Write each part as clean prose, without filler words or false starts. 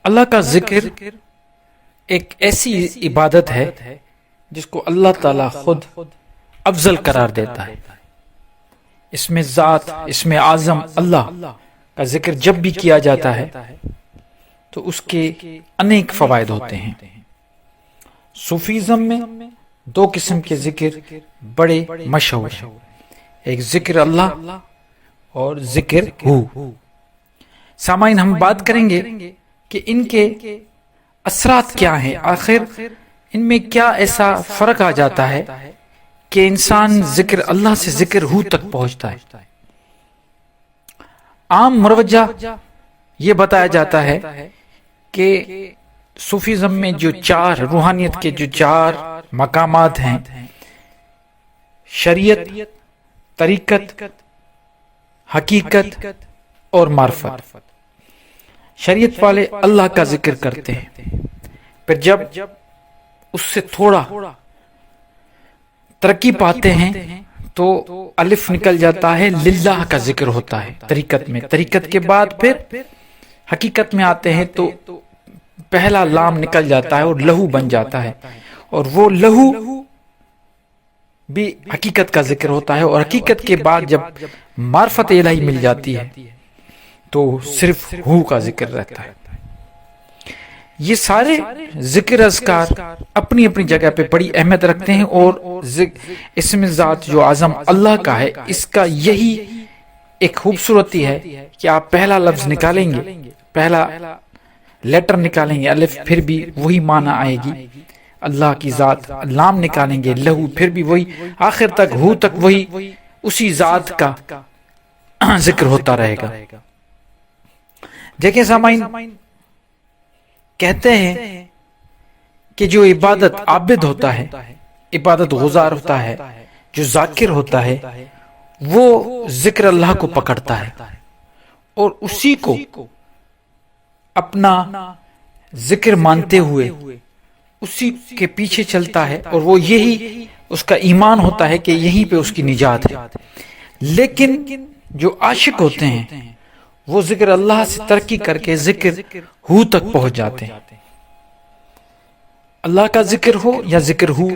اللہ کا ذکر ایک ایسی عبادت ہے جس کو اللہ تعالی خود افضل قرار دیتا ہے. اس میں ذات، اس میں اعظم اللہ کا ذکر جب بھی کیا جاتا ہے تو اس کے انیک فوائد ہوتے ہیں. صوفیزم میں دو قسم کے ذکر بڑے مشہور ہیں، ایک ذکر اللہ اور ذکر ہو. سامعین، ہم بات کریں گے کہ ان کے اثرات کیا ہیں، آخر ان میں کیا ایسا فرق آ جاتا ہے کہ انسان ذکر اللہ سے ذکر ہو تک پہنچتا ہے. عام مروجہ یہ بتایا جاتا ہے کہ صوفیزم میں جو چار روحانیت کے جو چار مقامات ہیں، شریعت، طریقت، حقیقت اور معرفت. شریعت والے اللہ کا ذکر کرتے ہیں، پھر جب اس سے تھوڑا ترقی پاتے ہیں تو الف نکل جاتا ہے، للہ کا ذکر ہوتا ہے طریقت میں. طریقت کے بعد پھر حقیقت میں آتے ہیں تو پہلا لام نکل جاتا ہے اور لہو بن جاتا ہے، اور وہ لہو بھی حقیقت کا ذکر ہوتا ہے. اور حقیقت کے بعد جب معرفت الہی مل جاتی ہے تو صرف ہو کا ذکر رہتا ہے. یہ سارے ذکر اذکار اپنی اپنی جگہ پہ بڑی اہمیت رکھتے ہیں، اور اسم ذات جو اعظم اللہ کا ہے، اس کا یہی ایک خوبصورتی ہے کہ آپ پہلا لفظ نکالیں گے، پہلا لیٹر نکالیں گے الف، پھر بھی وہی معنی آئے گی اللہ کی ذات. لام نکالیں گے لہو، پھر بھی وہی، آخر تک ہو تک وہی اسی ذات کا ذکر ہوتا رہے گا. دیکھیں سامعین، کہتے ہیں کہ جو عبادت عابد ہوتا ہے، عبادت گزار ہوتا ہے، جو ذاکر ہوتا ہے، وہ ذکر اللہ کو پکڑتا ہے اور اسی کو اپنا ذکر مانتے ہوئے اسی کے پیچھے چلتا ہے، اور وہ یہی اس کا ایمان ہوتا ہے کہ یہیں پہ اس کی نجات ہے. لیکن جو عاشق ہوتے ہیں وہ ذکر اللہ سے ترقی کر کے ذکر ہو تک پہنچ جاتے ہیں. اللہ کا ذکر ہو یا ذکر ہو،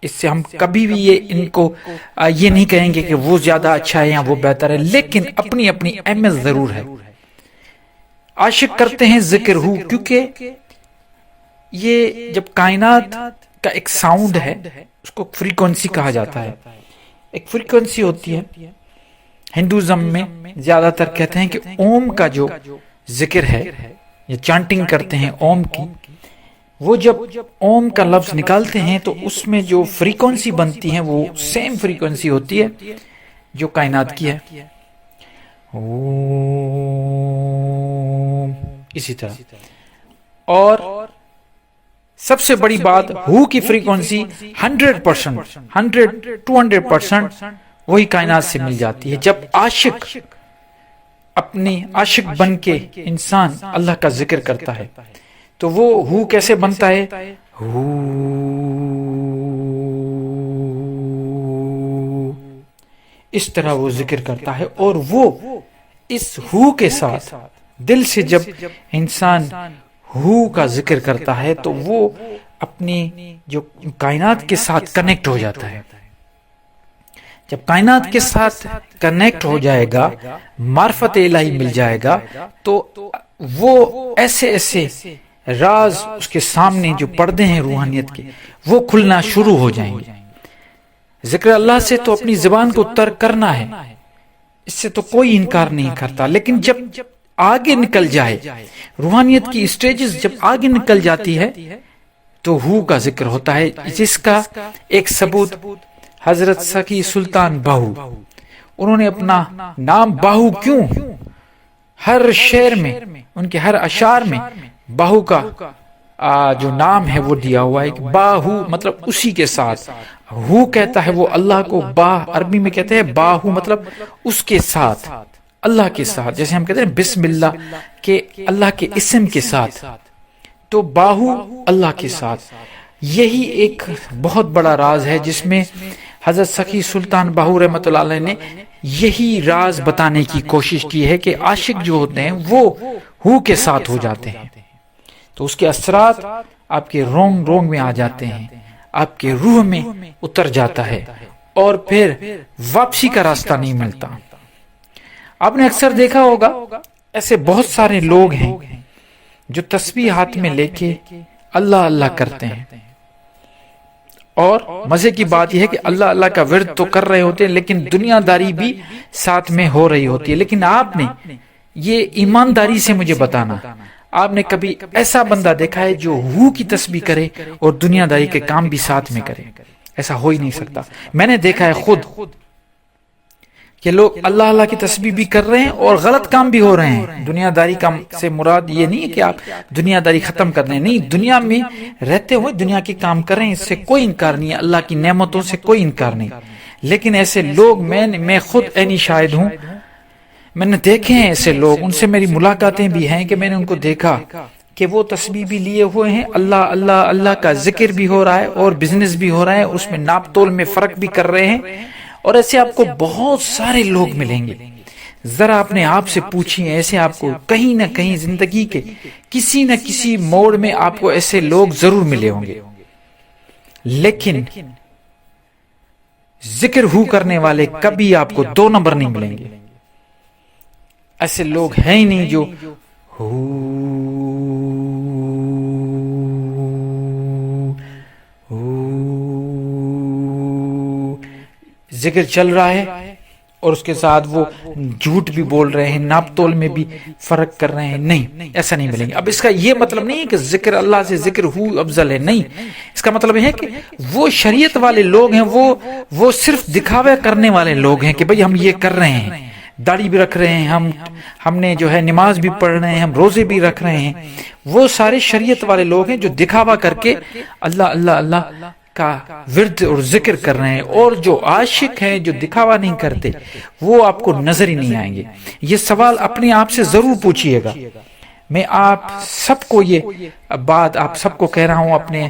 اس سے ہم کبھی بھی ان کو یہ نہیں کہیں گے کہ وہ زیادہ اچھا ہے یا وہ بہتر ہے، لیکن اپنی اپنی اہمیت ضرور ہے. عاشق کرتے ہیں ذکر ہو کیونکہ یہ جب کائنات کا ایک ساؤنڈ ہے، اس کو فریکوینسی کہا جاتا ہے. ایک فریکوینسی ہوتی ہے، ہندوازم میں زیادہ تر کہتے ہیں کہ اوم کا جو ذکر ہے یا چانٹنگ کرتے ہیں اوم کی، وہ جب اوم کا لفظ نکالتے ہیں تو اس میں جو فریکوینسی بنتی ہے وہ سیم فریکوینسی ہوتی ہے جو کائنات کی ہے. اسی طرح، اور سب سے بڑی بات، ہو کی فریکوینسی 100%، 200% وہی کائنات سے مل جاتی ہے. جب عاشق اپنی عاشق بن کے انسان اللہ کا ذکر کرتا ہے تو وہ ہو کیسے بنتا ہے؟ ہو، اس طرح وہ ذکر کرتا ہے، اور وہ اس ہو کے ساتھ دل سے جب انسان ہو کا ذکر کرتا ہے تو وہ اپنی جو کائنات کے ساتھ کنیکٹ ہو جاتا ہے. جب کائنات کے ساتھ کنیکٹ ہو جائے گا، معرفت الہی مل جائے گا، تو وہ ایسے ایسے راز اس کے سامنے جو پردے ہیں روحانیت کے، وہ کھلنا شروع ہو جائیں گے. ذکر اللہ سے تو اپنی زبان کو ترک کرنا ہے، اس سے تو کوئی انکار نہیں کرتا، لیکن جب آگے نکل جائے، روحانیت کی اسٹیجز جب آگے نکل جاتی ہے تو ہو کا ذکر ہوتا ہے، جس کا ایک ثبوت حضرت سخی سلطان باہو، انہوں نے اپنا نام باہو کیوں، ہر شعر میں، ان کے ہر اشعار میں باہو کا جو نام ہے وہ دیا ہوا ہے. باہو مطلب اسی کے ساتھ، ہو کہتا ہے وہ اللہ کو، با عربی میں کہتے ہیں باہو مطلب اس کے ساتھ، اللہ کے ساتھ. جیسے ہم کہتے ہیں بسم اللہ کہ اللہ کے اسم کے ساتھ، تو باہو اللہ کے ساتھ. یہی ایک بہت بڑا راز ہے جس میں حضرت سخی سلطان باہو رحمۃ اللہ علیہ نے یہی راز بتانے کی کوشش کی ہے کہ عاشق جو ہوتے ہیں وہ ہو کے ساتھ ہو جاتے ہیں. تو اس کے اثرات آپ کے رونگ رونگ میں آ جاتے ہیں، آپ کے روح میں اتر جاتا ہے اور پھر واپسی کا راستہ نہیں ملتا۔ آپ نے اکثر دیکھا ہوگا ایسے بہت سارے لوگ ہیں جو تسبیح ہاتھ میں لے کے اللہ اللہ کرتے ہیں، اور مزے کی بات یہ ہے کہ اللہ اللہ کا ورد تو کر رہے ہوتے ہیں لیکن دنیا داری بھی ساتھ میں ہو رہی ہوتی ہے۔ لیکن آپ نے یہ ایمانداری سے مجھے بتانا، آپ نے کبھی ایسا بندہ دیکھا ہے جو ہو کی تسبیح کرے اور دنیا داری کے کام بھی ساتھ میں کرے؟ ایسا ہو ہی نہیں سکتا۔ میں نے دیکھا ہے خود کہ لوگ اللہ اللہ کی تسبیح بھی کر رہے ہیں اور غلط کام بھی ہو رہے ہیں۔ دنیا داری کا سے مراد یہ نہیں ہے کہ آپ دنیا داری ختم کر رہے ہیں، نہیں، دنیا میں رہتے ہوئے دنیا کے کام کر رہے ہیں، اس سے کوئی انکار نہیں ہے، اللہ کی نعمتوں سے کوئی انکار نہیں۔ لیکن ایسے لوگ میں خود عینی شاہد ہوں، میں نے دیکھے ہیں ایسے لوگ، ان سے میری ملاقاتیں بھی ہیں کہ میں نے ان کو دیکھا کہ وہ تسبیح بھی لیے ہوئے ہیں، اللہ اللہ اللہ کا ذکر بھی ہو رہا ہے اور بزنس بھی ہو رہا ہے، اس میں ناپ تول میں فرق بھی کر رہے ہیں، اور ایسے آپ کو بہت سارے لوگ ملیں گے۔ ذرا اپنے آپ سے پوچھیں، ایسے آپ کو کہیں نہ کہیں زندگی کے کسی نہ کسی موڑ میں آپ کو ایسے لوگ ضرور ملے ہوں گے، لیکن ذکر ہو کرنے والے کبھی آپ کو 2 نمبر نہیں ملیں گے۔ ایسے لوگ ہیں ہی نہیں جو ذکر چل رہا ہے اور اس کے ساتھ وہ جھوٹ بھی بول رہے ہیں، ناپ تول میں بھی فرق کر رہے ہیں، نہیں، ایسا نہیں ملیں گے۔ اب اس کا یہ مطلب نہیں ہے کہ ذکر اللہ سے ذکر ہو افضل ہے، نہیں، اس کا مطلب ہے کہ وہ شریعت والے لوگ ہیں، وہ صرف دکھاوے کرنے والے لوگ ہیں کہ بھئی ہم یہ کر رہے ہیں، داڑھی بھی رکھ رہے ہیں، ہم نے جو ہے نماز بھی پڑھ رہے ہیں، ہم روزے بھی رکھ رہے ہیں، وہ سارے شریعت والے لوگ ہیں جو دکھاوا کر کے اللہ اللہ اللہ کا ورد اور ذکر کر رہے ہیں، اور جو عاشق ہیں جو دکھاوا نہیں کرتے وہ آپ کو نظر ہی نہیں آئیں گے۔ یہ سوال اپنے آپ سے ضرور پوچھئے گا۔ میں آپ سب کو یہ بات آپ سب کو کہہ رہا ہوں، اپنے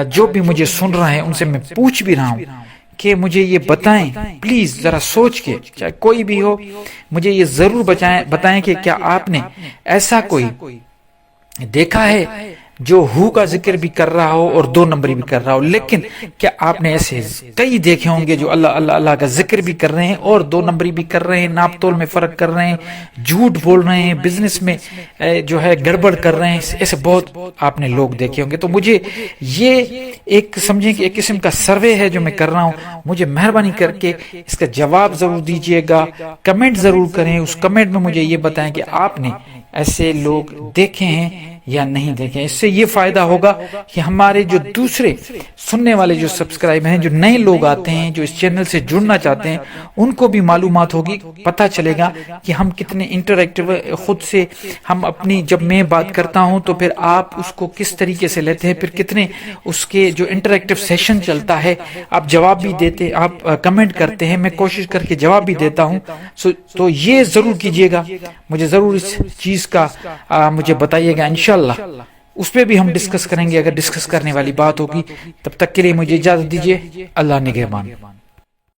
جو بھی مجھے سن رہے ہیں ان سے میں پوچھ بھی رہا ہوں کہ مجھے یہ بتائیں، پلیز ذرا سوچ کے، چاہے کوئی بھی ہو، مجھے یہ ضرور بتائیں کہ کیا آپ نے ایسا کوئی دیکھا ہے جو ہو کا ذکر بھی کر رہا ہو اور 2 نمبری بھی کر رہا ہو؟ لیکن کیا آپ نے ایسے کئی دیکھے ہوں گے جو اللہ اللہ اللہ کا ذکر بھی کر رہے ہیں اور 2 نمبری بھی کر رہے ہیں، ناپ تول میں فرق کر رہے ہیں، جھوٹ بول رہے ہیں، بزنس میں جو ہے گڑبڑ کر رہے ہیں؟ ایسے بہت آپ نے لوگ دیکھے ہوں گے۔ تو مجھے یہ ایک سمجھیں کہ ایک قسم کا سروے ہے جو میں کر رہا ہوں، مجھے مہربانی کر کے اس کا جواب ضرور دیجئے گا، کمنٹ ضرور کریں، اس کمنٹ میں مجھے یہ بتائیں کہ آپ نے ایسے لوگ دیکھے ہیں یا نہیں دیکھیں۔ اس سے یہ فائدہ ہوگا کہ ہمارے جو دوسرے سننے والے جو سبسکرائب ہیں، جو نئے لوگ آتے ہیں، جو اس چینل سے جڑنا چاہتے ہیں، ان کو بھی معلومات ہوگی، پتہ چلے گا کہ ہم کتنے انٹریکٹیو خود سے، ہم اپنی جب میں بات کرتا ہوں تو پھر آپ اس کو کس طریقے سے لیتے ہیں، پھر کتنے اس کے جو انٹریکٹیو سیشن چلتا ہے، آپ جواب بھی دیتے، آپ کمنٹ کرتے ہیں، میں کوشش کر کے جواب بھی دیتا ہوں۔ تو یہ ضرور کیجئے گا، مجھے ضرور اس چیز کا مجھے بتائیے گا، انشاءاللہ اس پہ بھی ہم ڈسکس کریں گے اگر ڈسکس کرنے والی بات ہوگی۔ تب تک کے لیے مجھے اجازت دیجیے، اللہ نگہبان۔